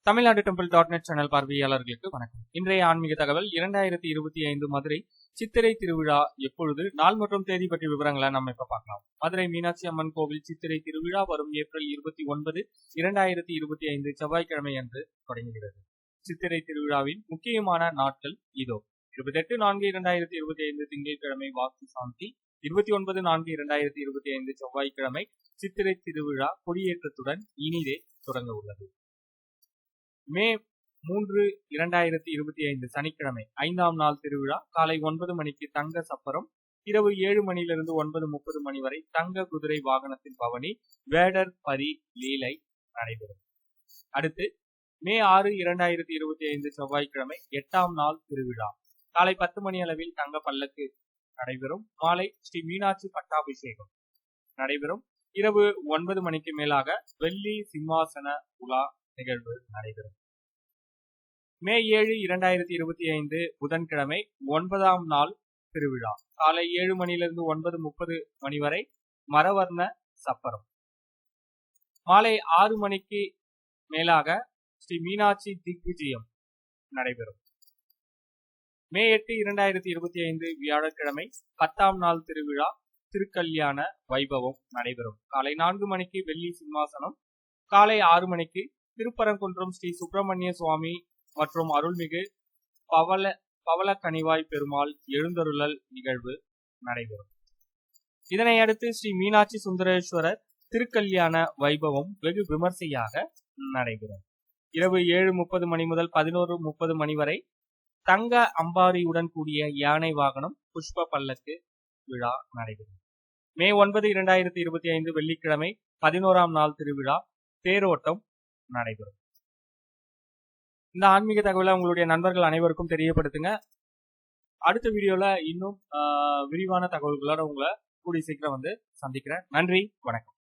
Tamil Nadu temple .net channel பார்வையாளர்களுக்கு வணக்கம். இன்றைய ஆன்மீக தகவல் 2025 மதுரை சித்திரை திருவிழா எப்பொழுது, நாள் மற்றும் தேதி பற்றிய விவரங்களை நம்ம இப்ப பார்க்கலாம். மதுரை மீனாட்சி அம்மன் கோவில் சித்திரை திருவிழா வரும் ஏப்ரல் 29, 2025 செவ்வாய்க்கிழமை அன்று தொடங்குகிறது. சித்திரை திருவிழாவின் முக்கியமான நாட்கள் இதோ: 28/4/2025 திங்கட்கிழமை வாஸ்து சாந்தி, 29/4/2025 செவ்வாய்க்கிழமை சித்திரை திருவிழா கொடியேற்றத்துடன் இனிதே தொடங்க உள்ளது. மே 3, 2025 சனிக்கிழமை 5ஆம் நாள் திருவிழா காலை 9 மணிக்கு தங்க சப்பரம், இரவு 7 மணியிலிருந்து 9:30 மணி வரை தங்க குதிரை வாகனத்தின் பவனி, வேடர் பரி லீலை நடைபெறும். அடுத்து மே 6, 2025 செவ்வாய்க்கிழமை 8ஆம் நாள் திருவிழா காலை 10 மணி அளவில் தங்க பல்லக்கு நடைபெறும். மாலை ஸ்ரீ மீனாட்சி பட்டாபிஷேகம் நடைபெறும். இரவு 9 மணிக்கு மேலாக வெள்ளி சிம்மாசன உலா நிகழ்வு நடைபெறும். மே 7, 2025 புதன்கிழமை 9ஆம் நாள் திருவிழா காலை 7 மணியிலிருந்து 9:30 மணி வரை மரவர்ண சப்பரம். மாலை 6 மணிக்கு மேலாக ஸ்ரீ மீனாட்சி திக்விஜயம் நடைபெறும். மே 8, 2025 வியாழக்கிழமை 10ஆம் நாள் திருவிழா திருக்கல்யாண வைபவம் நடைபெறும். காலை 4 மணிக்கு வெள்ளி சிம்மாசனம், காலை 6 மணிக்கு திருப்பரங்குன்றம் ஸ்ரீ சுப்பிரமணிய சுவாமி மற்றும் அருள்மிகு பவள கனிவாய் பெருமாள் எழுந்தருளல் நிகழ்வு நடைபெறும். இதனை அடுத்து ஸ்ரீ மீனாட்சி சுந்தரேஸ்வரர் திருக்கல்யாண வைபவம் வெகு விமர்சையாக நடைபெறும். இரவு 7:30 மணி முதல் 11:30 மணி வரை தங்க அம்பாரியுடன் கூடிய யானை வாகனம் புஷ்ப பல்லக்கு விழா நடைபெறும். மே 9, 2025 வெள்ளிக்கிழமை 11ஆம் நாள் திருவிழா தேரோட்டம் நடைபெறும். இந்த ஆன்மீக தகவலை உங்களுடைய நண்பர்கள் அனைவருக்கும் தெரியப்படுத்துங்க. அடுத்த வீடியோல இன்னும் விரிவான தகவல்களோட உங்களை கூடிய சீக்கிரம் சந்திக்கிறேன். நன்றி, வணக்கம்.